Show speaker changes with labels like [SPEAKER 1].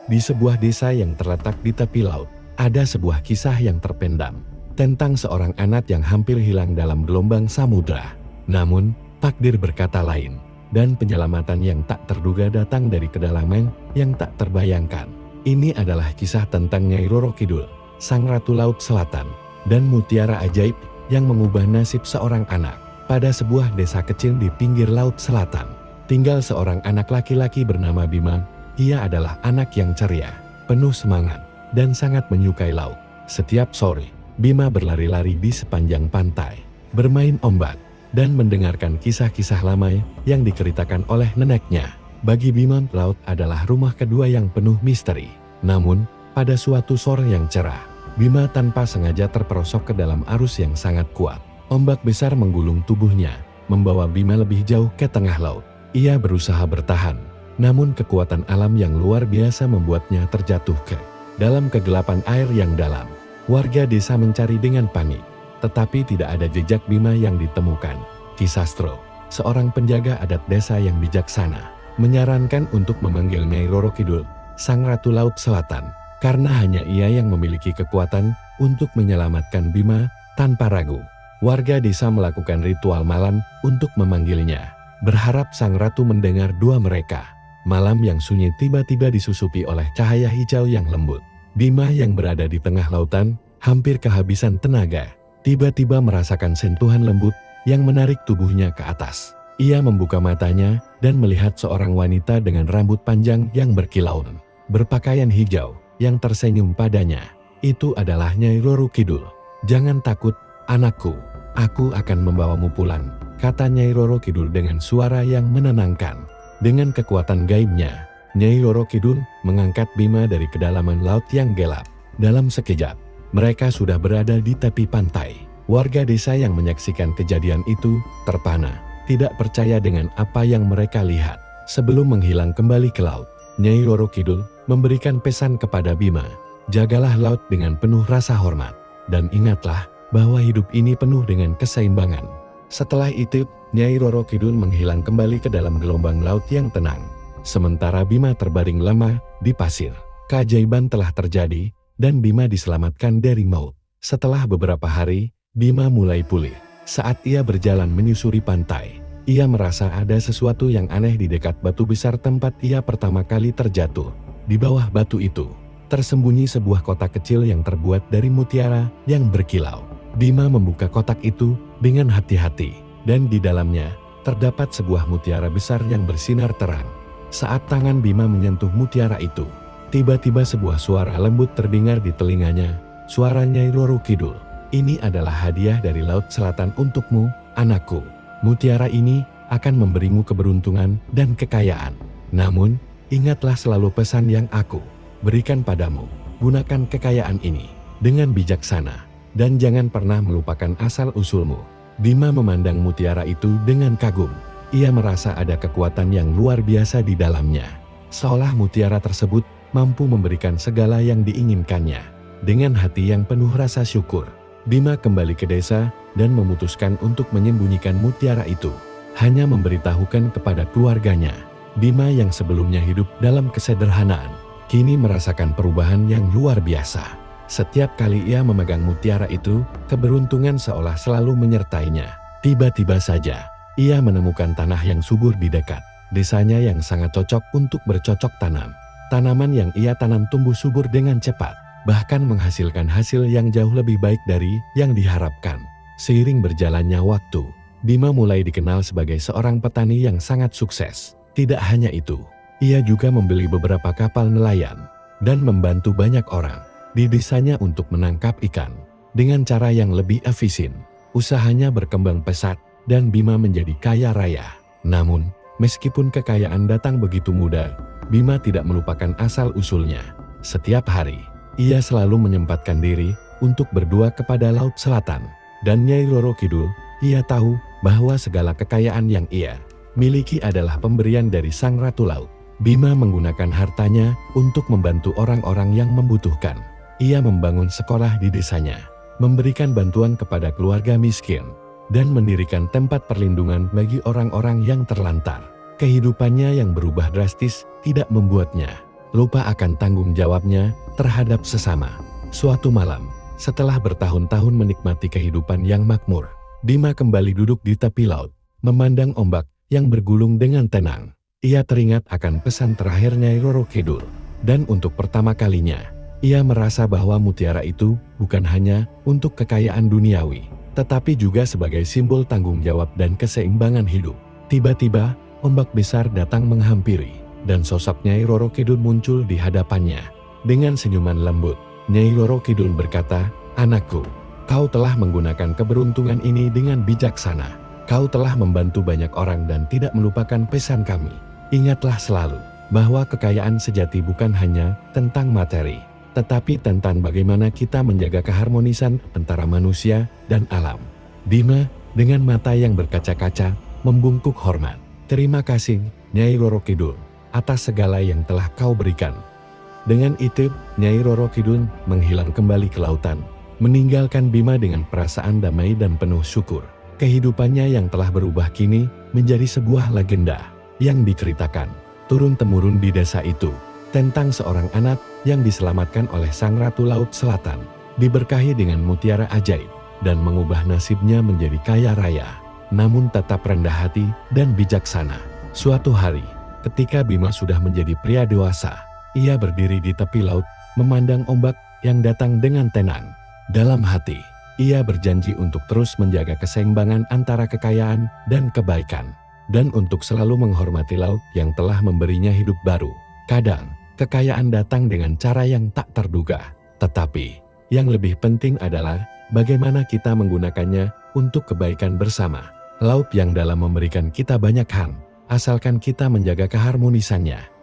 [SPEAKER 1] Di sebuah desa yang terletak di tepi laut, ada sebuah kisah yang terpendam tentang seorang anak yang hampir hilang dalam gelombang samudra. Namun, takdir berkata lain, dan penyelamatan yang tak terduga datang dari kedalaman yang tak terbayangkan. Ini adalah kisah tentang Nyai Roro Kidul, sang Ratu Laut Selatan, dan mutiara ajaib yang mengubah nasib seorang anak. Pada sebuah desa kecil di pinggir Laut Selatan, tinggal seorang anak laki-laki bernama Bima. Ia adalah anak yang ceria, penuh semangat, dan sangat menyukai laut. Setiap sore, Bima berlari-lari di sepanjang pantai, bermain ombak, dan mendengarkan kisah-kisah lama yang diceritakan oleh neneknya. Bagi Bima, laut adalah rumah kedua yang penuh misteri. Namun, pada suatu sore yang cerah, Bima tanpa sengaja terperosok ke dalam arus yang sangat kuat. Ombak besar menggulung tubuhnya, membawa Bima lebih jauh ke tengah laut. Ia berusaha bertahan, namun kekuatan alam yang luar biasa membuatnya terjatuh ke dalam kegelapan air yang dalam. Warga desa mencari dengan panik, tetapi tidak ada jejak Bima yang ditemukan. Ki Sastro, seorang penjaga adat desa yang bijaksana, menyarankan untuk memanggil Nyai Roro Kidul, sang Ratu Laut Selatan, karena hanya ia yang memiliki kekuatan untuk menyelamatkan Bima. Tanpa ragu, warga desa melakukan ritual malam untuk memanggilnya, berharap sang ratu mendengar doa mereka. Malam yang sunyi tiba-tiba disusupi oleh cahaya hijau yang lembut. Bima yang berada di tengah lautan, hampir kehabisan tenaga, tiba-tiba merasakan sentuhan lembut yang menarik tubuhnya ke atas. Ia membuka matanya dan melihat seorang wanita dengan rambut panjang yang berkilau, berpakaian hijau, yang tersenyum padanya. Itu adalah Nyai Roro Kidul. "Jangan takut, anakku. Aku akan membawamu pulang," kata Nyai Roro Kidul dengan suara yang menenangkan. Dengan kekuatan gaibnya, Nyai Roro Kidul mengangkat Bima dari kedalaman laut yang gelap. Dalam sekejap, mereka sudah berada di tepi pantai. Warga desa yang menyaksikan kejadian itu terpana, tidak percaya dengan apa yang mereka lihat. Sebelum menghilang kembali ke laut, Nyai Roro Kidul memberikan pesan kepada Bima, "Jagalah laut dengan penuh rasa hormat, dan ingatlah bahwa hidup ini penuh dengan keseimbangan." Setelah itu, Nyai Roro Kidul menghilang kembali ke dalam gelombang laut yang tenang. Sementara Bima terbaring lemah di pasir. Keajaiban telah terjadi, dan Bima diselamatkan dari maut. Setelah beberapa hari, Bima mulai pulih. Saat ia berjalan menyusuri pantai, ia merasa ada sesuatu yang aneh di dekat batu besar tempat ia pertama kali terjatuh. Di bawah batu itu, tersembunyi sebuah kotak kecil yang terbuat dari mutiara yang berkilau. Bima membuka kotak itu dengan hati-hati, dan di dalamnya terdapat sebuah mutiara besar yang bersinar terang. Saat tangan Bima menyentuh mutiara itu, tiba-tiba sebuah suara lembut terdengar di telinganya. Suara Nyai Roro Kidul, "Ini adalah hadiah dari Laut Selatan untukmu, anakku. Mutiara ini akan memberimu keberuntungan dan kekayaan. Namun, ingatlah selalu pesan yang aku berikan padamu. Gunakan kekayaan ini dengan bijaksana, dan jangan pernah melupakan asal-usulmu." Bima memandang mutiara itu dengan kagum. Ia merasa ada kekuatan yang luar biasa di dalamnya, seolah mutiara tersebut mampu memberikan segala yang diinginkannya. Dengan hati yang penuh rasa syukur, Bima kembali ke desa dan memutuskan untuk menyembunyikan mutiara itu, hanya memberitahukan kepada keluarganya. Bima yang sebelumnya hidup dalam kesederhanaan, kini merasakan perubahan yang luar biasa. Setiap kali ia memegang mutiara itu, keberuntungan seolah selalu menyertainya. Tiba-tiba saja, ia menemukan tanah yang subur di dekat desanya yang sangat cocok untuk bercocok tanam. Tanaman yang ia tanam tumbuh subur dengan cepat, bahkan menghasilkan hasil yang jauh lebih baik dari yang diharapkan. Seiring berjalannya waktu, Bima mulai dikenal sebagai seorang petani yang sangat sukses. Tidak hanya itu, ia juga membeli beberapa kapal nelayan dan membantu banyak orang di desanya untuk menangkap ikan dengan cara yang lebih efisien. Usahanya berkembang pesat dan Bima menjadi kaya raya. Namun, meskipun kekayaan datang begitu mudah, Bima tidak melupakan asal-usulnya. Setiap hari, ia selalu menyempatkan diri untuk berdoa kepada Laut Selatan dan Nyai Roro Kidul. Ia tahu bahwa segala kekayaan yang ia miliki adalah pemberian dari Sang Ratu Laut. Bima menggunakan hartanya untuk membantu orang-orang yang membutuhkan. Ia membangun sekolah di desanya, memberikan bantuan kepada keluarga miskin, dan mendirikan tempat perlindungan bagi orang-orang yang terlantar. Kehidupannya yang berubah drastis tidak membuatnya lupa akan tanggung jawabnya terhadap sesama. Suatu malam, setelah bertahun-tahun menikmati kehidupan yang makmur, Bima kembali duduk di tepi laut, memandang ombak yang bergulung dengan tenang. Ia teringat akan pesan terakhir Nyai Roro Kidul, dan untuk pertama kalinya, ia merasa bahwa mutiara itu bukan hanya untuk kekayaan duniawi, tetapi juga sebagai simbol tanggung jawab dan keseimbangan hidup. Tiba-tiba, ombak besar datang menghampiri, dan sosok Nyai Roro Kidul muncul di hadapannya. Dengan senyuman lembut, Nyai Roro Kidul berkata, "Anakku, kau telah menggunakan keberuntungan ini dengan bijaksana. Kau telah membantu banyak orang dan tidak melupakan pesan kami. Ingatlah selalu bahwa kekayaan sejati bukan hanya tentang materi, tetapi tentang bagaimana kita menjaga keharmonisan antara manusia dan alam." Bima, dengan mata yang berkaca-kaca, membungkuk hormat. "Terima kasih, Nyai Roro Kidul, atas segala yang telah kau berikan." Dengan itu, Nyai Roro Kidul menghilang kembali ke lautan, meninggalkan Bima dengan perasaan damai dan penuh syukur. Kehidupannya yang telah berubah kini menjadi sebuah legenda yang diceritakan turun-temurun di desa itu, tentang seorang anak yang diselamatkan oleh Sang Ratu Laut Selatan, diberkahi dengan mutiara ajaib, dan mengubah nasibnya menjadi kaya raya, namun tetap rendah hati dan bijaksana. Suatu hari, ketika Bima sudah menjadi pria dewasa, ia berdiri di tepi laut, memandang ombak yang datang dengan tenang. Dalam hati, ia berjanji untuk terus menjaga keseimbangan antara kekayaan dan kebaikan, dan untuk selalu menghormati laut yang telah memberinya hidup baru. Kadang, kekayaan datang dengan cara yang tak terduga, tetapi yang lebih penting adalah bagaimana kita menggunakannya untuk kebaikan bersama. Laut yang dalam memberikan kita banyak hal, asalkan kita menjaga keharmonisannya.